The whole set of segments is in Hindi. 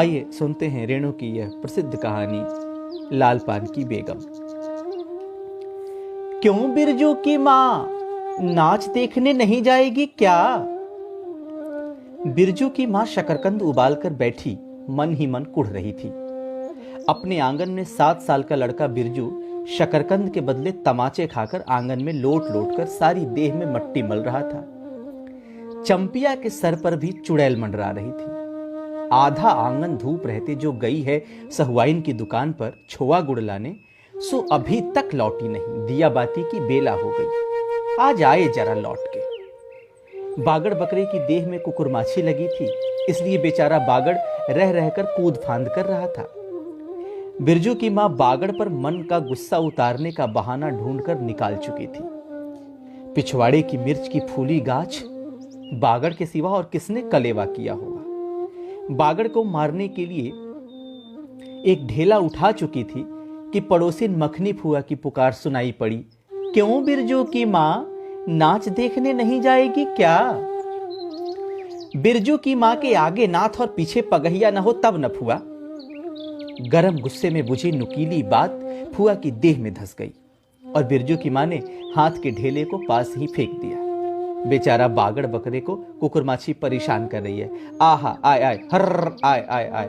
आइए सुनते हैं रेणु की यह प्रसिद्ध कहानी लाल पान की बेगम। क्यों बिरजू की मां नाच देखने नहीं जाएगी क्या? बिरजू की मां शकरकंद उबालकर बैठी मन ही मन कुढ़ रही थी। अपने आंगन में 7 साल का लड़का बिरजू शकरकंद के बदले तमाचे खाकर आंगन में लोट लोट कर सारी देह में मट्टी मल रहा था। चंपिया के सर पर भी चुड़ैल मंडरा रही थी। आधा आंगन धूप रहते जो गई है सहुआइन की दुकान पर छोआ गुड़ लाने, सो अभी तक लौटी नहीं। दिया बाती की बेला हो गई, आज आए जरा लौट के। बागड़ बकरे की देह में कुकुरमाछी लगी थी, इसलिए बेचारा बागड़ रह रहकर कूद फांद कर रहा था। बिरजू की मां बागड़ पर मन का गुस्सा उतारने का बहाना ढूंढकर निकाल चुकी थी। पिछवाड़े की मिर्च की फूली गाछ बागड़ के सिवा और किसने कलेवा किया होगा। बागड़ को मारने के लिए एक ढेला उठा चुकी थी कि पड़ोसिन मखनी फुआ की पुकार सुनाई पड़ी। क्यों बिरजू की मां नाच देखने नहीं जाएगी क्या? बिरजू की मां के आगे नाथ और पीछे पगहिया न हो तब न फुआ। गरम गुस्से में बुझी नुकीली बात फुआ की देह में धस गई और बिरजू की मां ने हाथ के ढेले को पास ही फेंक दिया। बेचारा बागड़ बकरे को कुकुरमाछी परेशान कर रही है। आहा आय आय हर्र आय आय आय।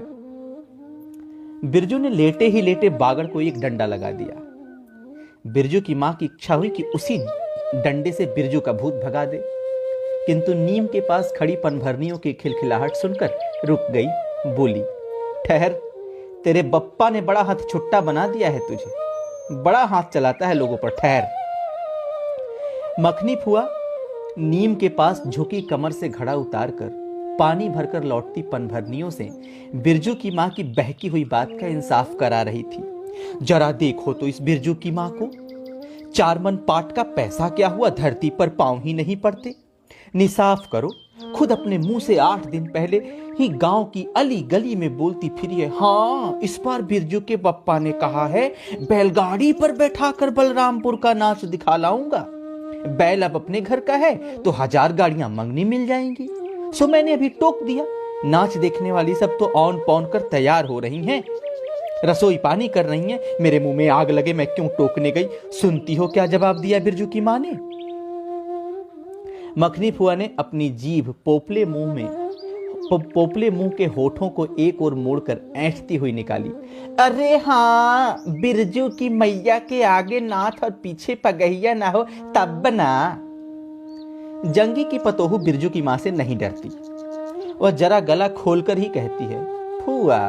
बिरजू ने लेटे ही लेटे बागड़ को एक डंडा लगा दिया। बिरजू की मां की इच्छा हुई कि उसी डंडे से बिरजू का भूत भगा दे, किंतु नीम के पास खड़ी पनभरनियों की खिलखिलाहट सुनकर रुक गई। बोली, ठहर, तेरे बप्पा ने बड़ा हाथ छुट्टा बना दिया है तुझे, बड़ा हाथ चलाता है लोगों पर, ठहर। मखनी फुआ नीम के पास झुकी कमर से घड़ा उतारकर पानी भरकर लौटती पनभरनियों से बिरजू की मां की बहकी हुई बात का इंसाफ करा रही थी। जरा देखो तो इस बिरजू की मां को, 4 मन पाट का पैसा क्या हुआ, धरती पर पांव ही नहीं पड़ते। निसाफ करो, खुद अपने मुंह से 8 दिन पहले ही गांव की अली गली में बोलती फिरी है, हाँ इस बार बिरजू के पप्पा ने कहा है बैलगाड़ी पर बैठाकर बलरामपुर का नाच दिखा लाऊंगा। बैल अब अपने घर का है तो 1000 गाड़ियां मंगनी मिल जाएंगी। सो मैंने अभी टोक दिया। नाच देखने वाली सब तो औन पौन कर तैयार हो रही हैं, रसोई पानी कर रही हैं। मेरे मुंह में आग लगे, मैं क्यों टोकने गई। सुनती हो क्या जवाब दिया बिरजू की मां ने? मखनी फुआ ने अपनी जीभ पोपले मुंह के होठों को एक ओर मोड़कर ऐंठती हुई निकाली। अरे हाँ, बिरजू की मैया के आगे नाथ और पीछे पगहिया ना हो तब ना। जंगी की पतोहू बिरजू की मां से नहीं डरती। वह जरा गला खोलकर ही कहती है, फुआ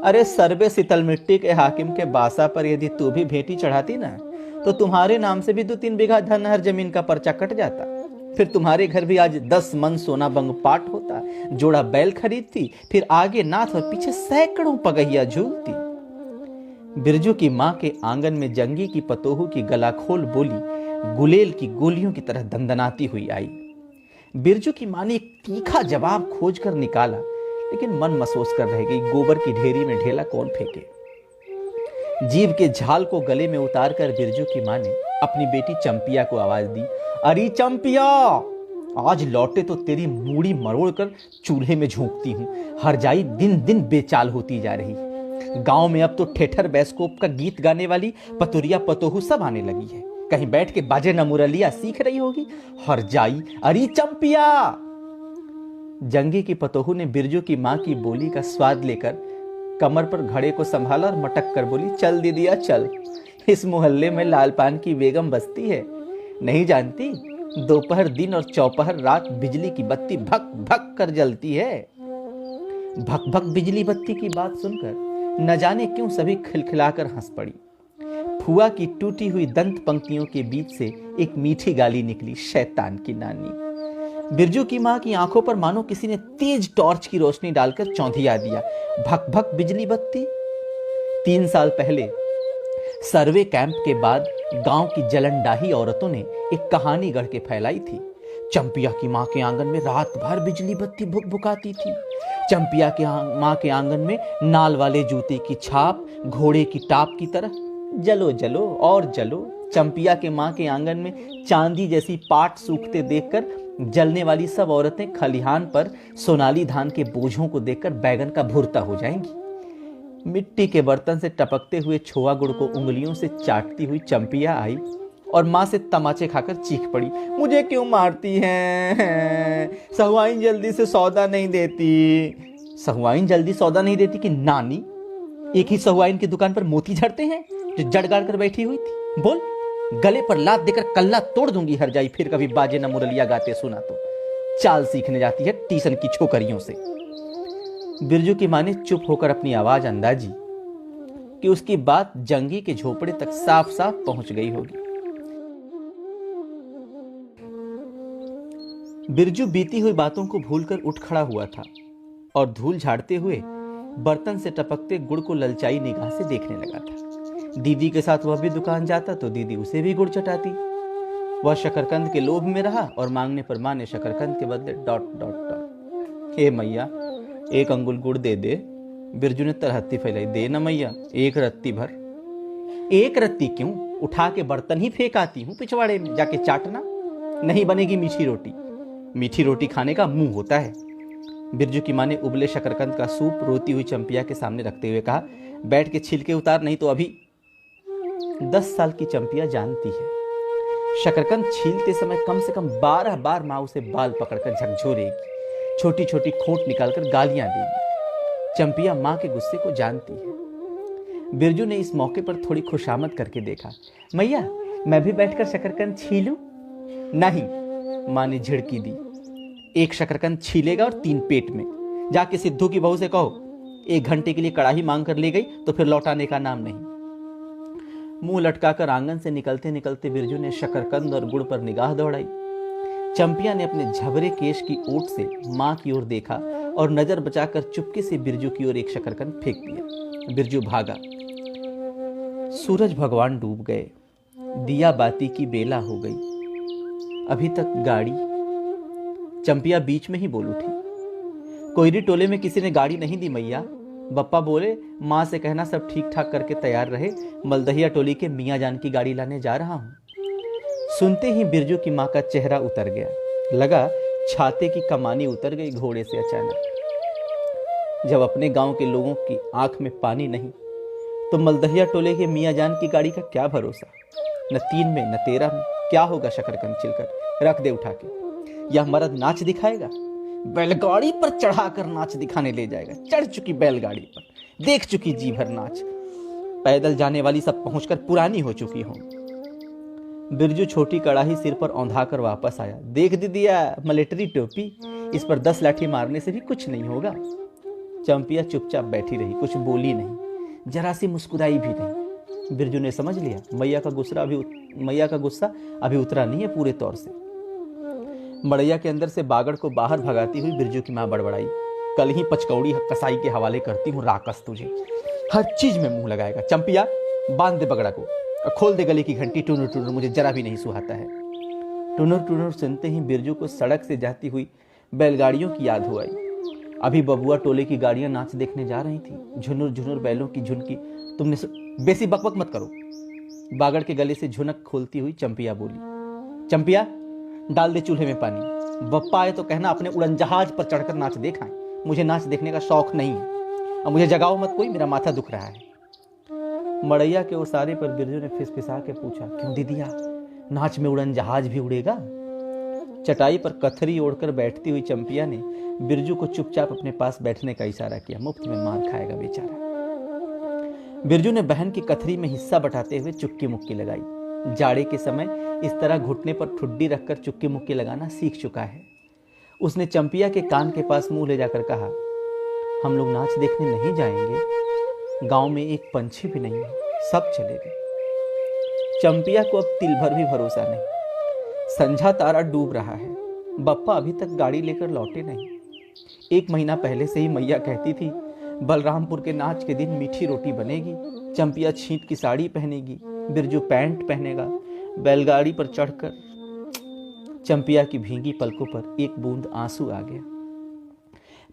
अरे सर्वे शीतल मिट्टी के हाकिम के बासा पर यदि तू भी भेंटी चढ़ाती ना तो तुम्हारे नाम से भी 2-3 बीघा धन हर जमीन का पर्चा कट जाता। फिर तुम्हारे घर भी आज 10 मन सोना बंग पाट होता, जोड़ा बैल खरीदती, फिर आगे नाथ और पीछे सैकड़ों पगहिया झूलती। बिरजू की मां के आंगन में जंगी की पतोहू की गला खोल बोली गुलेल की गोलियों की तरह दंदनाती हुई आई। बिरजू की मां ने एक तीखा जवाब खोजकर निकाला, लेकिन मन मसोस कर रह गई। गोबर की ढेरी में ढेला कौन फेंके। जीभ के झाल को गले में उतारकर बिरजू की मां ने अपनी बेटी चंपिया को आवाज दी, अरे चंपिया, आज लौटे तो तेरी मूड़ी मरोड़ कर चूल्हे में झोंकती हूं। हरजाई दिन दिन बेचाल होती जा रही। गांव में अब तो ठेठर बैस्कोप का गीत गाने वाली पतुरिया पतोहू सब आने लगी है। कहीं बैठ के बाजे न मुरलिया सीख रही होगी। हरजाई, अरे चंपिया। जंगी की पतोहू ने बिरजू की मां की बोली का स्वाद लेकर कमर पर घड़े को संभाला और मटक कर बोली, चल दीदिया चल, इस मोहल्ले में लाल पान की बेगम बसती है, नहीं जानती? दोपहर दिन और चौपहर रात बिजली की बत्ती भक भक कर जलती है। भक भक बिजली बत्ती की बात सुनकर न जाने क्यों सभी खिलखिलाकर हंस पड़ी। फुआ की टूटी हुई दंत पंक्तियों के बीच से एक मीठी गाली निकली, शैतान की नानी। बिरजू की मां की आंखों पर मानो किसी ने तेज टॉर्च की रोशनी डालकर चौंधिया दिया। भक भक बिजली बत्ती। 3 साल पहले सर्वे कैंप के बाद गांव की जलनडाही औरतों ने एक कहानी गढ़ के फैलाई थी। चंपिया की मां के आंगन में रात भर बिजली बत्ती भुकभुकाती थी। चंपिया के मां के आंगन में नाल वाले जूते की छाप घोड़े की टाप की तरह जलो जलो और जलो। चंपिया के मां के आंगन में चांदी जैसी पाट सूखते देखकर जलने वाली सब औरतें खलिहान पर सोनाली धान के बोझों को देखकर बैगन का भुरता हो जाएंगी। मिट्टी के बर्तन से टपकते हुए छोआ गुड़ को उंगलियों से चाटती हुई चंपिया आई और माँ से तमाचे खाकर चीख पड़ी, मुझे क्यों मारती हैं? सहुआइन जल्दी से सौदा नहीं देती। सहुआइन जल्दी सौदा नहीं देती कि नानी एक ही सहुआइन की दुकान पर मोती झड़ते हैं जो जड़ गाड़ कर बैठी हुई थी? बोल, गले पर लात देकर कल्ला तोड़ दूंगी हर जाई, फिर कभी बाजे न मुरलिया गाते सुना तो। चाल सीखने जाती है टीसन की छोकरियों से। बिरजू की माँ ने चुप होकर अपनी आवाज अंदाजी कि उसकी बात जंगी के झोपड़े तक साफ साफ पहुंच गई होगी। बिरजू बीती हुई बातों को भूलकर उठ खड़ा हुआ था और धूल झाड़ते हुए बर्तन से टपकते गुड़ को ललचाई निगाह से देखने लगा था। दीदी के साथ वह भी दुकान जाता तो दीदी उसे भी गुड़ चटाती। वह शकरकंद के लोभ में रहा और मांगने पर मां ने शकरकंद के बदले ... हे मैया, एक अंगुल गुड़ दे दे। बिरजू ने तरहत्ती फैलाई, दे ना मैया, एक रत्ती भर। एक रत्ती क्यों, उठा के बर्तन ही फेंक आती हूं पिछवाड़े में, जाके चाटना। नहीं बनेगी मीठी रोटी। मीठी रोटी खाने का मुंह होता है। बिरजू की मां ने उबले शकरकंद का सूप रोती हुई चंपिया के सामने रखते हुए कहा, बैठ के छिलके उतार, नहीं तो अभी। 10 साल की चंपिया जानती है शकरकंद छीलते समय कम से कम 12 बार मां उसे बाल पकड़कर झकझोरेगी, छोटी छोटी खोट निकालकर गालियां देगी। चंपिया मां के गुस्से को जानती है। बिरजू ने इस मौके पर थोड़ी खुशामद करके देखा, मैया मैं भी बैठकर शकरकंद छीलूं? नहीं, मां ने झिड़की दी। एक शकरकंद छीलेगा और 3 पेट में। जाके सिद्धू की बहू से कहो 1 घंटे के लिए कड़ाही मांग कर ले गई तो फिर लौटाने का नाम नहीं। मुंह लटकाकर आंगन से निकलते निकलते बिरजू ने शकरकंद और गुड़ पर निगाह दौड़ाई। चंपिया ने अपने झबरे केश की ओट से मां की ओर देखा और नजर बचाकर चुपके से बिरजू की ओर एक शकरकंद फेंक दिया। बिरजू भागा। सूरज भगवान डूब गए, दिया बाती की बेला हो गई। अभी तक गाड़ी। चंपिया बीच में ही बोल उठी, कोयरी टोले में किसी ने गाड़ी नहीं दी मैया। बप्पा बोले माँ से कहना सब ठीक ठाक करके तैयार रहे, मलदहिया टोली के मियाँ जान की गाड़ी लाने जा रहा हूँ। सुनते ही बिरजू की माँ का चेहरा उतर गया, लगा छाते की कमानी उतर गई घोड़े से अचानक। जब अपने गांव के लोगों की आंख में पानी नहीं तो मलदहिया टोले के मियाँ जान की गाड़ी का क्या भरोसा। न 3 में न 13 में क्या होगा शकरकंद छिलकर, रख दे उठा के। यह मर्द नाच दिखाएगा, बैलगाड़ी पर चढ़ाकर नाच दिखाने ले जाएगा। चढ़ चुकी बैलगाड़ी पर, देख चुकी जी भर नाच। पैदल जाने वाली सब पहुंचकर पुरानी हो चुकी हो। बिरजू छोटी कड़ाही सिर पर औंधाकर वापस आया। देख दीदिया, मिलिट्री टोपी, इस पर 10 लाठी मारने से भी कुछ नहीं होगा। चंपिया चुपचाप बैठी रही, कुछ बोली नहीं, जरा सी मुस्कुराई भी नहीं। बिरजू ने समझ लिया मैया का गुस्सा अभी उतरा नहीं है पूरे तौर से। मड़ैया के अंदर से बागड़ को बाहर भगाती हुई बिरजू की मां बड़बड़ाई, कल ही पचकौड़ी कसाई के हवाले करती हूँ राकस तुझे, हर चीज में मुंह लगाएगा। चंपिया बांध दे बगड़ा को और खोल दे गले की घंटी, टुनुर टुनुर मुझे जरा भी नहीं सुहाता है। टुनुर टुनुर सुनते ही बिरजू को सड़क से जाती हुई बैलगाड़ियों की याद हो आई। अभी बबुआ टोले की गाड़ियां नाच देखने जा रही थी। झुनुर झुनुर बैलों की झुनकी। तुमने बेसी बकबक मत करो। बागड़ के गले से झुनक खोलती हुई चंपिया बोली, चंपिया डाल दे चूल्हे में पानी। बप्पा आए तो कहना अपने उड़न जहाज पर चढ़कर नाच दिखाएं। मुझे नाच देखने का शौक नहीं है। अब मुझे जगाओ मत कोई, मेरा माथा दुख रहा है। मड़ैया के उसारे पर बिरजू ने फिसफिसा के पूछा, क्यों दीदिया, नाच में उड़न जहाज भी उड़ेगा? चटाई पर कथरी ओढ़कर बैठती हुई चंपिया ने बिरजू को चुपचाप अपने पास बैठने का इशारा किया। मुफ्त में मार खाएगा बेचारा। बिरजू ने बहन की कथरी में हिस्सा बटाते हुए चुक्की मुक्की लगाई। जाड़े के समय इस तरह घुटने पर ठुड्डी रखकर चुक्की मुक्की लगाना सीख चुका है। उसने चंपिया के कान के पास मुंह ले जाकर कहा, हम लोग नाच देखने नहीं जाएंगे, गांव में एक पंछी भी नहीं है, सब चले गए। चंपिया को अब तिल भर भी भरोसा नहीं। संझा तारा डूब रहा है, बप्पा अभी तक गाड़ी लेकर लौटे नहीं। 1 महीना पहले से ही मैया कहती थी बलरामपुर के नाच के दिन मीठी रोटी बनेगी, चंपिया छींट की साड़ी पहनेगी, बिरजू पैंट पहनेगा। बैलगाड़ी पर चढ़कर चंपिया की भींगी पलकों पर एक बूंद आंसू आ गया।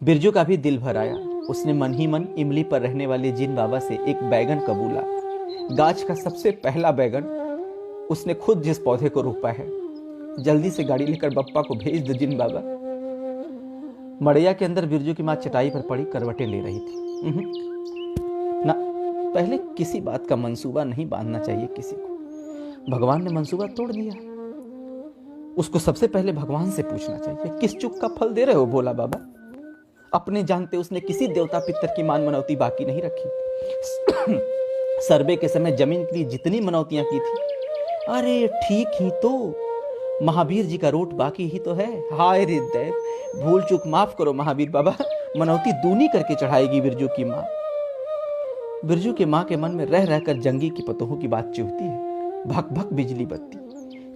बिरजू का भी दिल भर आया। उसने मन ही मन इमली पर रहने वाले जिन बाबा से एक बैगन कबूला। गाछ का सबसे पहला बैगन उसने खुद जिस पौधे को रोपा है, जल्दी से गाड़ी लेकर बप्पा को भेज दो जिन बाबा। मड़ैया के अंदर बिरजू की माँ चटाई पर पड़ी करवटें ले रही थी। ना, पहले किसी बात का मंसूबा नहीं बांधना चाहिए किसी को। भगवान ने मंसूबा तोड़ दिया, उसको सबसे पहले भगवान से पूछना चाहिए किस चुक का फल दे रहे हो भोला बाबा। अपने जानते उसने किसी देवता पितर की मान मनौती बाकी नहीं रखी। सर्वे के समय जमीन के लिए जितनी मनौतियां की थी, अरे ठीक ही तो महावीर जी का रोट बाकी ही तो है। हाय रे दैव, भूल चूक माफ करो महावीर बाबा, मनौती दूनी करके चढ़ाएगी बिरजू की माँ। बिरजू के माँ के मन में रह रहकर जंगी की पतोहों की बात चुभती है। भक भक बिजली बत्ती,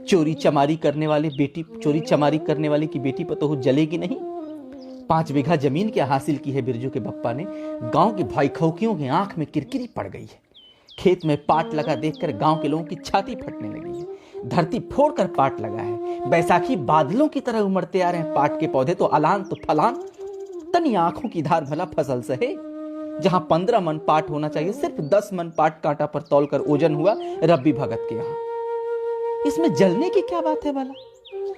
चोरी चमारी करने वाले की बेटी पतोह जलेगी नहीं। 5 बीघा जमीन क्या हासिल की है बिरजू के बप्पा ने, गांव के भाई खौकियों की आंख में किरकिरी पड़ गई है। खेत में पाट लगा देखकर गांव के लोगों की छाती फटने लगी है। धरती फोड़कर पाट लगा है, बैसाखी बादलों की तरह उमड़ते आ रहे हैं पाट के पौधे, तो अलान तो फलान, तनी आंखों की धार भला फसल सहे। जहां 15 मन पाट होना चाहिए, सिर्फ 10 मन पाट कांटा पर तौलकर ओजन हुआ रब्बी भगत के यहां। इसमें जलने की क्या बात है भला।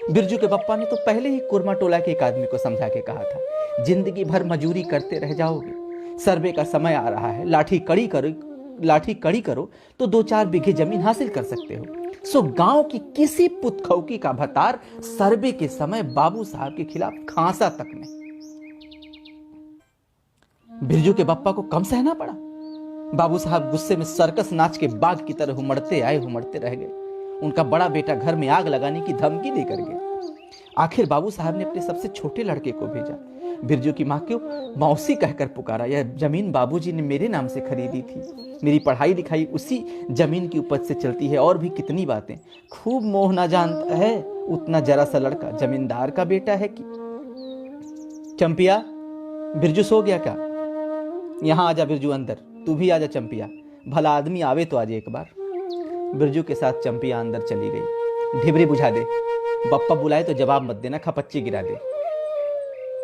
बिरजू के बप्पा ने तो पहले ही कुरमा टोला के एक आदमी को समझा के कहा था, जिंदगी भर मजूरी करते रह जाओगे, सर्वे का समय आ रहा है, लाठी कड़ी करो तो 2-4 बीघे जमीन हासिल कर सकते हो। सो गांव की किसी पुतखौकी का भतार सर्वे के समय बाबू साहब के खिलाफ खांसा तक नहीं। बिरजू के बप्पा को कम सहना पड़ा। बाबू साहब गुस्से में सर्कस नाच के बाघ की तरह उमड़ते रह गए। उनका बड़ा बेटा घर में आग लगाने की धमकी देकर गया। आखिर बाबू साहब ने अपने सबसे छोटे लड़के को भेजा। बिरजू की माँ को मौसी कहकर पुकारा, यह जमीन बाबूजी ने मेरे नाम से खरीदी थी, मेरी पढ़ाई लिखाई उसी जमीन की उपज से चलती है, और भी कितनी बातें। खूब मोह ना जानता है उतना जरा सा लड़का जमींदार का बेटा है कि। चंपिया, बिरजू सो गया क्या? यहां आजा बिरजू अंदर, तू भी आजा चंपिया, भला आदमी आवे तो आज एक बार। बिरजू के साथ चंपिया अंदर चली गई। ढिबरी बुझा दे, बप्पा बुलाए तो जवाब मत देना, खपच्ची गिरा दे।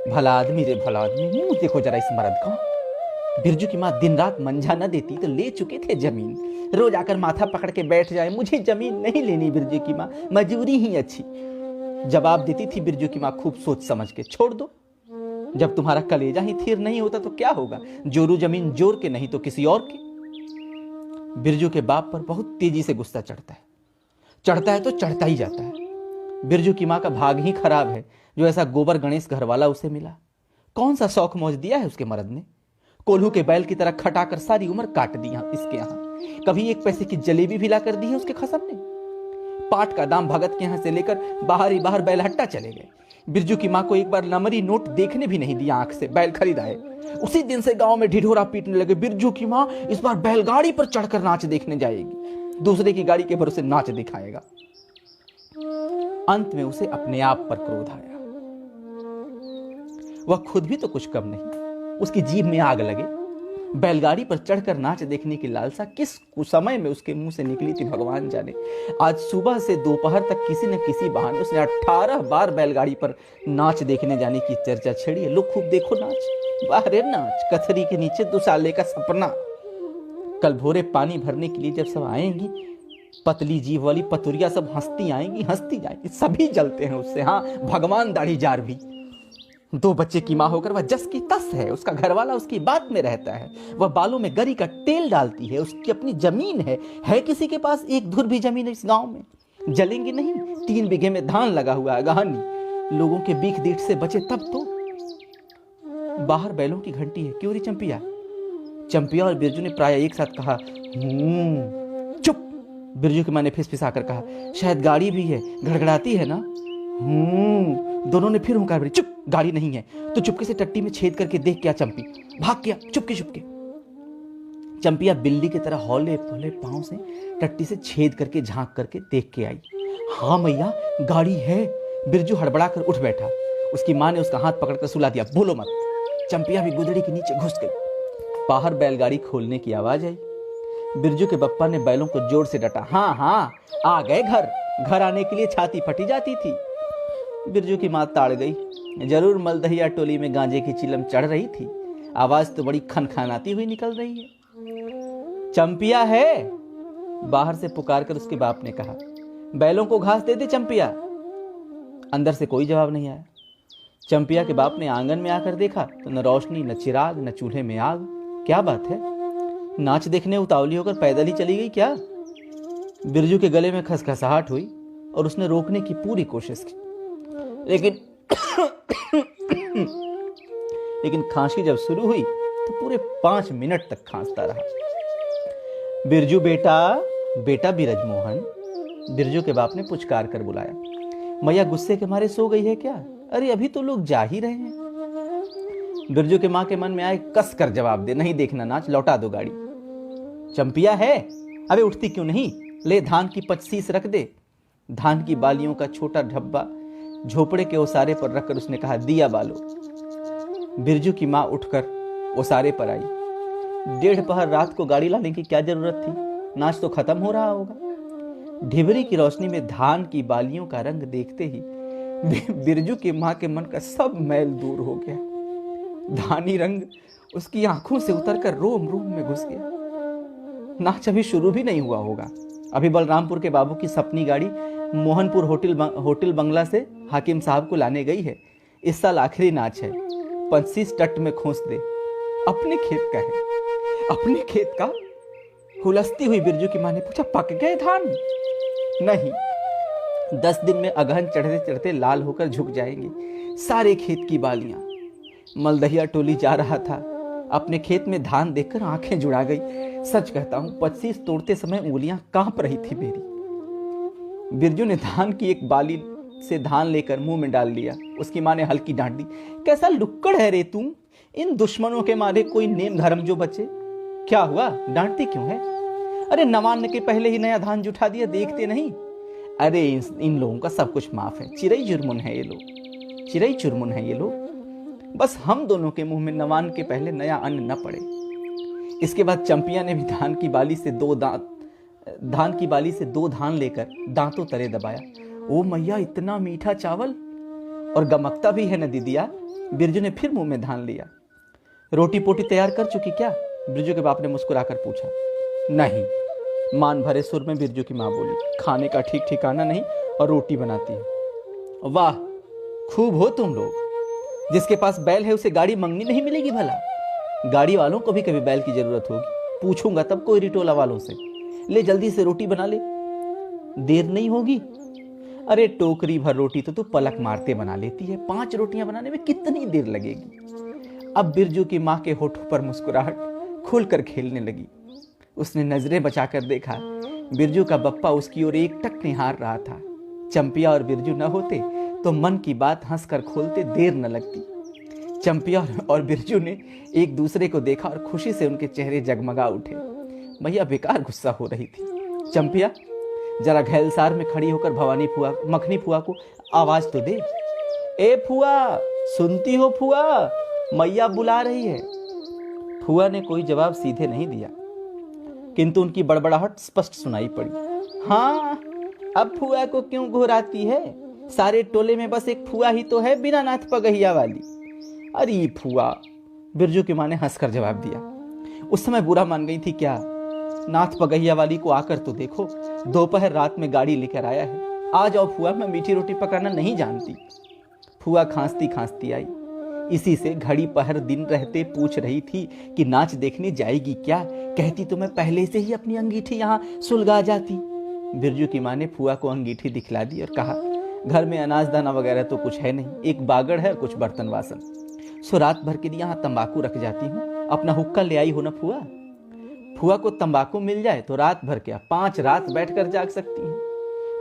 भला आदमी रे भला आदमी, मुंह देखो जरा इस मर्द का। बिरजू की माँ दिन रात मंझा न देती तो ले चुके थे जमीन, रोज आकर माथा पकड़ के बैठ जाए, मुझे जमीन नहीं लेनी बिरजू की माँ, मजबूरी ही अच्छी। जवाब देती थी बिरजू की माँ खूब सोच समझ के, छोड़ दो, जब तुम्हारा कलेजा ही थिर नहीं होता तो क्या होगा, जोरू जमीन जोर के नहीं तो किसी और के। बिरजू के बाप पर बहुत तेजी से गुस्सा चढ़ता है तो चढ़ता ही जाता है। बिरजू की माँ का भाग ही खराब है जो ऐसा गोबर गणेश घरवाला उसे मिला। कौन सा शौक मौज दिया है उसके मर्द ने, कोल्हू के बैल की तरह खटाकर सारी उम्र काट दी इसके यहाँ। कभी 1 पैसे की जलेबी भी ला कर दी है उसके खसम ने। पाट का दाम भगत के यहाँ से लेकर बाहर बैलहट्टा चले गए। बिरजू की माँ को एक बार नमरी नोट देखने भी नहीं दिया आंख से, बैल खरीद आए। उसी दिन से गांव में ढिढोरा पीटने लगे, बिरजू की माँ इस बार बैलगाड़ी पर चढ़कर नाच देखने जाएगी, दूसरे की गाड़ी के भरोसे नाच दिखाएगा। अंत में उसे अपने आप पर क्रोध आया। वह खुद भी तो कुछ कम नहीं, उसकी जीभ में आग लगे। बैलगाड़ी पर चढ़कर नाच देखने की लालसा किस समय में उसके मुंह से निकली थी भगवान जाने। आज सुबह से दोपहर तक किसी न किसी बहाने उसने 18 बार बैलगाड़ी पर नाच देखने जाने की चर्चा छेड़ी है। लोग खूब देखो नाच, बाहरे नाच, कथरी के नीचे 2 साले का सपना। कल भोरे पानी भरने के लिए जब सब आएंगी, पतली जीव वाली पतुरिया सब हंसती आएंगी, हंसती जाएंगी, सभी जलते हैं उससे। हाँ, भगवान दाढ़ी जार भी। 2 बच्चे की माँ होकर वह जस की तस है, उसका घरवाला उसकी बात में रहता है, वह बालों में गरी का तेल डालती है, उसकी अपनी जमीन है किसी के पास 1 धुर भी जमीन इस गांव में? जलेंगे नहीं, 3 बीघे में धान लगा हुआ है, गहानी, लोगों के बीख दीठ से बचे तब तो। बाहर बैलों की घंटी है, क्यों री चंपिया और बिरजू ने प्राय एक साथ कहा, चुप। बिरजू की माँ ने फिसफिसाकर कहा, शायद गाड़ी भी है, गड़गड़ाती है ना। दोनों ने फिर हुंकार भरी, चुप, गाड़ी नहीं है। तो चुपके से टट्टी में छेद करके देख क्या चंपी, भाग गया चुपके। चंपिया बिल्ली की तरह हौले पौले पांव से टट्टी से छेद करके झांक करके देख के आई। हाँ मैया, गाड़ी है। बिरजू हड़बड़ाकर उठ बैठा। उसकी माँ ने उसका हाथ पकड़कर सुला दिया, बोलो मत। चंपिया भी गुदड़ी के नीचे घुस गई। बाहर बैलगाड़ी खोलने की आवाज आई। बिरजू के बप्पा ने बैलों को जोर से डटा। हाँ, आ गए घर आने के लिए छाती फटी जाती थी। बिरजू की माँ ताड़ गई। जरूर मलदहिया टोली में गांजे की चिलम चढ़ रही थी, आवाज तो बड़ी खनखनाती हुई निकल रही है। चंपिया है, बाहर से पुकार कर उसके बाप ने कहा। बैलों को घास दे दे चंपिया। अंदर से कोई जवाब नहीं आया। चंपिया के बाप ने आंगन में आकर देखा तो न रोशनी, न चिराग, न चूल्हे में आग। क्या बात है, नाच देखने उतावली होकर पैदल ही चली गई क्या? बिरजू के गले में खसखसाहट हुई और उसने रोकने की पूरी कोशिश की, लेकिन खांसी जब शुरू हुई तो पूरे 5 मिनट तक खांसता रहा। बिरजू बेटा, बेटा बिरज मोहन, बिरजू के बाप ने पुचकार कर बुलाया। मैया गुस्से के मारे सो गई है क्या? अरे अभी तो लोग जा ही रहे हैं। बिरजू के माँ के मन में आए, कस कर जवाब दे, नहीं देखना नाच, लौटा दो गाड़ी। चंपिया है, अबे उठती क्यों नहीं? ले धान की 25 रख दे। धान की बालियों का छोटा ढब्बा झोपड़े के ओसारे पर रखकर उसने कहा, दिया बालो। बिरजू की माँ उठकर ओसारे पर आई। 1:30 पहर रात को गाड़ी लाने की क्या जरूरत थी? नाच तो खत्म हो रहा होगा। ढिबरी की रोशनी में धान की बालियों का रंग देखते ही बिरजू की माँ के मन का सब मैल दूर हो गया। धानी रंग उसकी आंखों से उतरकर रोम रोम में घुस गया। नाच अभी शुरू भी नहीं हुआ होगा। अभी बलरामपुर के बाबू की सपनी गाड़ी मोहनपुर होटल बंगला से हाकिम साहब को लाने गई है। इस साल आखिरी नाच है। 25 टट में खोस दे। अपने खेत का है, अपने खेत का। हुलसती हुई बिरजू की माँ ने पूछा, पक गए धान? नहीं, 10 दिन में अगहन चढ़ते चढ़ते लाल होकर झुक जाएंगे सारे खेत की बालियां। मलदहिया टोली जा रहा था, अपने खेत में धान देखकर आंखें जुड़ा गई। सच कहता हूं, 25 तोड़ते समय उंगलियां कांप रही थी मेरी। बिरजू ने धान की एक बाली से धान लेकर मुंह में डाल लिया। उसकी माँ ने हल्की डांट दी, कैसा लुक्कड़ है रे तू, इन दुश्मनों के मारे कोई नेम धर्म जो बचे। क्या हुआ, डांटती क्यों है? अरे नवान्न के पहले ही नया धान जुटा दिया, देखते नहीं? अरे इन लोगों का सब कुछ माफ है। चिरई जुर्मुन है ये लोग, चिरई चुरमुन है ये लोग। बस हम दोनों के मुंह में नवान्न के पहले नया अन्न न पड़े। इसके बाद चंपिया ने भी धान की बाली से 2 धान लेकर दांतों तले दबाया। ओ मैया, इतना मीठा चावल, और गमकता भी है न दीदिया। बिरजू ने फिर मुंह में धान लिया। रोटी पोटी तैयार कर चुकी क्या? बिरजू के बाप ने मुस्कुराकर पूछा। नहीं, मान भरे सुर में बिरजू की माँ बोली। खाने का ठीक ठिकाना नहीं और रोटी बनाती है। वाह, खूब हो तुम लोग। जिसके पास बैल है उसे गाड़ी मंगनी नहीं मिलेगी भला? गाड़ी वालों को भी कभी बैल की जरूरत होगी, पूछूंगा तब कोई रिटोला वालों से। ले जल्दी से रोटी बना ले, देर नहीं होगी। अरे टोकरी भर रोटी तो तू पलक मारते बना लेती है, 5 रोटियां बनाने में कितनी देर लगेगी? अब बिरजू की माँ के होठों पर मुस्कुराहट खुलकर खेलने लगी। उसने नजरें बचाकर देखा, बिरजू का बप्पा उसकी ओर एकटक निहार रहा था। चंपिया और बिरजू न होते तो मन की बात हंसकर खोलते देर न लगती। चंपिया और बिरजू ने एक दूसरे को देखा और खुशी से उनके चेहरे जगमगा उठे। भैया बेकार गुस्सा हो रही थी। चंपिया, जरा घैलसार में खड़ी होकर भवानी फुआ, मखनी फुआ को आवाज तो दे। ए फुआ, सुनती हो फुआ, मैया बुला रही है। फुआ ने कोई जवाब सीधे नहीं दिया, किंतु उनकी बड़बड़ाहट स्पष्ट सुनाई पड़ी। हाँ, अब फुआ को क्यों घुराती है? सारे टोले में बस एक फुआ ही तो है बिना नाथ पगहिया वाली। अरे फुआ, बिरजू की माँ ने हंसकर जवाब दिया। उस समय बुरा मान गई थी क्या? नाथ पगहिया वाली को आकर तो देखो, दोपहर रात में गाड़ी लेकर आया है। आ जाओ फुआ, मैं मीठी रोटी पकाना नहीं जानती। फुआ खांसती खांसती आई। इसी से घड़ी पहर दिन रहते पूछ रही थी कि नाच देखने जाएगी क्या? कहती तो मैं पहले से ही अपनी अंगीठी यहाँ सुलगा जाती। बिरजू की माँ ने फुआ को अंगीठी दिखला दी और कहा, घर में अनाज दाना वगैरह तो कुछ है नहीं, एक बागड़ है और कुछ बर्तन वासन। सो रात भर के लिए यहाँ तंबाकू रख जाती हूँ। अपना हुक्का ले आई हो ना फुआ? फुआ को तंबाकू मिल जाए तो रात भर क्या 5 रात बैठकर जाग सकती हैं।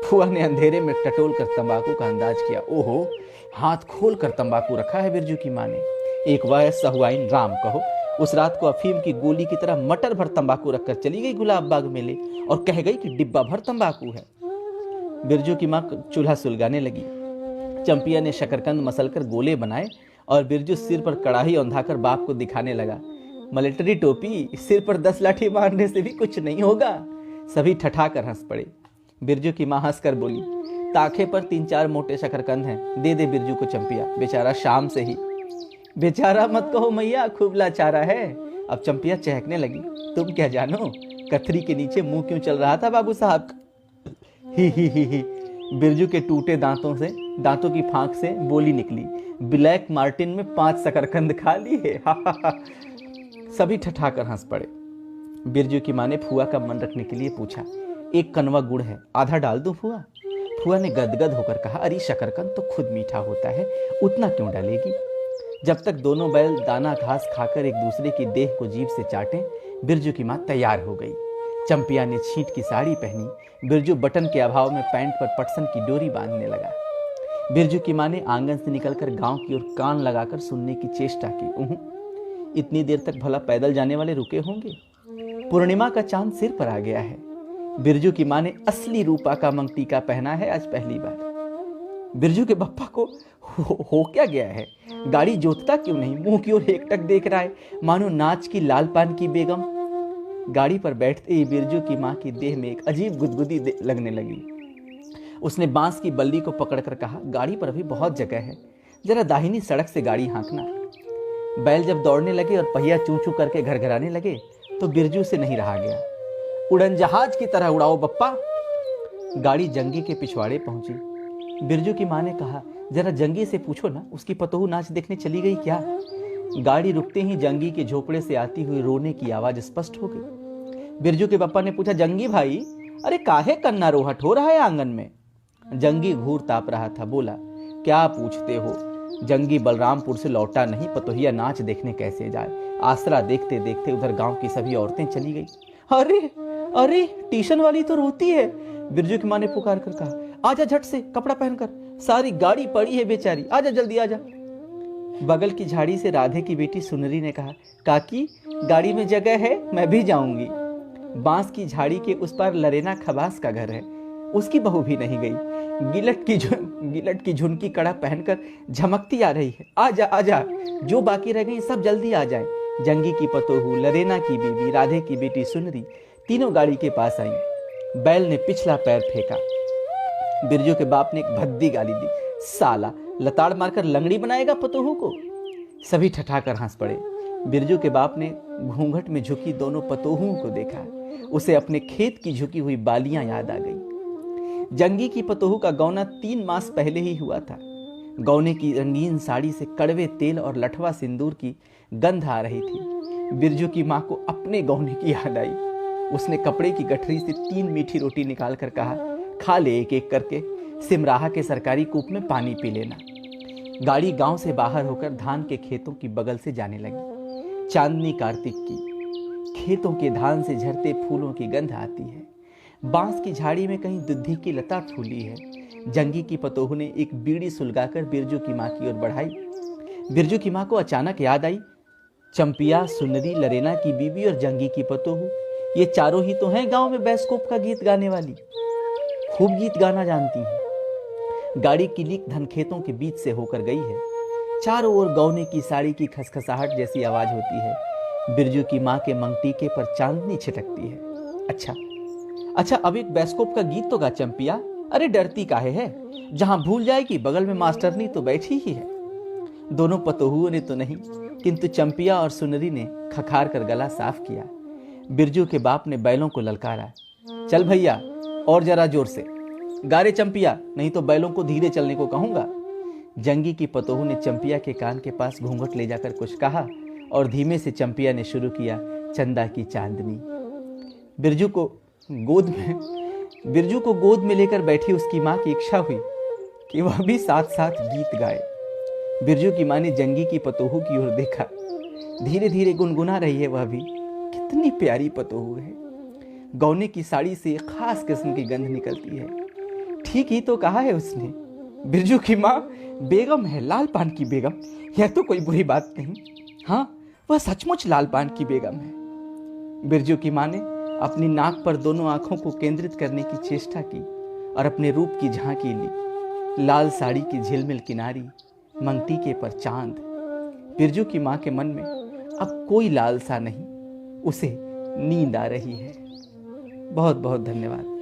फुआ ने अंधेरे में टटोल कर तंबाकू का अंदाज किया। ओहो, हाथ खोल कर तंबाकू रखा है बिरजू की माँ ने। एक वयस सहुआइन राम कहो, उस रात को अफीम की गोली की तरह मटर भर तंबाकू रखकर चली गई गुलाब बाग मेले और कह गई कि डिब्बा भर तंबाकू है। बिरजू की माँ चूल्हा सुलगाने लगी। चंपिया ने शकरकंद मसलकर गोले बनाए और बिरजू सिर पर कड़ाही औंधाकर बाप को दिखाने लगा। मिलिट्री टोपी, सिर पर 10 लाठी मारने से भी कुछ नहीं होगा। सभी ठठाकर हंस पड़े। बिरजू की माँ हंसकर बोली, ताखे पर 3-4 मोटे शकरकंद हैं, दे दे बिरजू को चंपिया, बेचारा शाम से ही। बेचारा मत कहो मैया, खूब लाचारा है। अब चंपिया चहकने लगी। तुम क्या जानो कथरी के नीचे मुंह क्यों चल रहा था बाबू साहब का। ही। बिरजू के टूटे दांतों से दांतों की फांक से बोली निकली, ब्लैक मार्टिन में 5 शकरकंद खा लिए। सभी ठठाकर हंस पड़े। बिरजू की माँ ने फुआ का मन रखने के लिए पूछा, 1 कनवा गुड़ है, आधा डाल दूं फुआ? फुआ ने गदगद होकर कहा, अरे शकरकंद तो खुद मीठा होता है, उतना क्यों डालेगी? जब तक दोनों बैल दाना घास खाकर एक दूसरे की देह को जीभ से चाटें, बिरजू की माँ तैयार हो गई। चंपिया ने छींट की साड़ी पहनी। बिरजू बटन के अभाव में पैंट पर पटसन की डोरी बांधने लगा। बिरजू की माँ ने आंगन से निकलकर गांव की ओर कान लगाकर सुनने की चेष्टा की। इतनी देर तक भला पैदल जाने वाले रुके होंगे? पूर्णिमा का चांद सिर पर आ गया है। बिरजू की माँ ने असली रूपा का मंग टीका पहना है आज पहली बार। बिरजू के बप्पा को हो क्या गया है? गाड़ी जोतता क्यों नहीं? मुंह की ओर एकटक देख रहा है, मानो नाच की लाल पान की बेगम। गाड़ी पर बैठते ही बिरजू की माँ की देह में एक अजीब गुदगुदी लगने लगी। उसने बांस की बल्ली को पकड़कर कहा, गाड़ी पर अभी बहुत जगह है, जरा दाहिनी सड़क से गाड़ी हाँकना। बैल जब दौड़ने लगे और पहिया चू चू करके घरघराने लगे तो बिरजू से नहीं रहा गया। उड़न जहाज की तरह उड़ाओ बप्पा। गाड़ी जंगी के पिछवाड़े पहुंची। बिरजू की माँ ने कहा, जरा जंगी से पूछो ना, उसकी पतोहू नाच देखने चली गई क्या? गाड़ी रुकते ही जंगी के झोपड़े से आती हुई रोने की आवाज स्पष्ट हो गई। बिरजू के पप्पा ने पूछा, जंगी भाई, अरे काहे कन्ना रोहट हो रहा है आंगन में? जंगी घूर ताप रहा था। बोला, क्या पूछते हो? जंगी बलरामपुर से लौटा नहीं, पतोहिया नाच देखने कैसे जाए? आसरा देखते देखते उधर गांव की सभी औरतें चली गई। अरे अरे, ट्यूशन वाली तो रोती है। बिरजू की माँ ने पुकार कर कहा, आजा झट से कपड़ा पहनकर, सारी गाड़ी पड़ी है बेचारी, आजा जल्दी आजा। बगल की झाड़ी से राधे की बेटी सुनरी ने कहा, काकी गाड़ी में जगह है, मैं भी जाऊंगी। बांस की झाड़ी के उस पार लरेना खबास का घर है, उसकी बहू भी नहीं गई। गिलट की झुनकी कड़ा पहनकर झमकती आ रही है। आजा आजा, जो बाकी रह गई सब जल्दी आ जाए। जंगी की पतोहू, लरेना की बीवी, राधे की बेटी सुनरी तीनों गाड़ी के पास आई। बैल ने पिछला पैर फेंका। बिरजू के बाप ने एक भद्दी गाली दी, साला लताड़ मारकर लंगड़ी बनाएगा पतोहू को। सभी ठठाकर हंस पड़े। बिरजू के बाप ने घूंघट में झुकी दोनों पतोहुओं को देखा। उसे अपने खेत की झुकी हुई बालियां याद आ गई। जंगी की पतोहू का गौना 3 मास पहले ही हुआ था। गौने की रंगीन साड़ी से कड़वे तेल और लठवा सिंदूर की गंध आ रही थी। बिरजू की माँ को अपने गौने की याद आई। उसने कपड़े की गठरी से 3 मीठी रोटी निकाल कर कहा, खा ले एक एक करके, सिमराहा के सरकारी कूप में पानी पी लेना। गाड़ी गांव से बाहर होकर धान के खेतों की बगल से जाने लगी। चांदनी कार्तिक की, खेतों के धान से झरते फूलों की गंध आती है। बांस की झाड़ी में कहीं दुद्धि की लता फूली है। जंगी की पतोहू ने एक बीड़ी सुलगाकर बिरजू की माँ की ओर बढ़ाई। बिरजू की माँ को अचानक याद आई, चंपिया, सुनरी, लरेना की बीबी और जंगी की पतोहू, ये चारों ही तो हैं गांव में बैस्कोप का गीत गाने वाली। खूब गीत गाना जानती हैं। गाड़ी की लीक धन खेतों के बीच से होकर गई है। चारों ओर गौने की साड़ी की खसखसाहट जैसी आवाज होती है। बिरजू की माँ के मंगटीके पर चांदनी छिटकती है। अच्छा, अब एक बैस्कोप का गीत तो गा चंपिया। अरे डरती काहे है, जहां भूल जाएगी बगल में मास्टरनी तो बैठी ही है। दोनों पतोहुओं ने तो नहीं, किंतु चंपिया और सुनरी ने खखार कर गला साफ किया। बिरजू के बाप ने बैलों को ललकारा, चल भैया और जरा जोर से गा रे चंपिया, नहीं तो बैलों को धीरे चलने को कहूंगा। जंगी की पतोहू ने चंपिया के कान के पास घूंघट ले जाकर कुछ कहा और धीमे से चंपिया ने शुरू किया, चंदा की चांदनी। बिरजू को गोद में लेकर बैठी उसकी माँ की इच्छा हुई कि वह भी साथ साथ गीत गाए। बिरजू की माँ ने जंगी की पतोहू की ओर देखा। धीरे धीरे गुनगुना रही है वह भी। कितनी प्यारी पतोहू है। गौने की साड़ी से खास किस्म की गंध निकलती है। ठीक ही तो कहा है उसने, बिरजू की माँ बेगम है, लाल पान की बेगम। यह तो कोई बुरी बात नहीं। हाँ, वह सचमुच लाल पान की बेगम है। बिरजू की माँ ने अपनी नाक पर दोनों आंखों को केंद्रित करने की चेष्टा की और अपने रूप की झांकी ली। लाल साड़ी की झिलमिल किनारी, मंगटीके पर चांद। बिरजू की माँ के मन में अब कोई लालसा नहीं, उसे नींद आ रही है। बहुत बहुत धन्यवाद।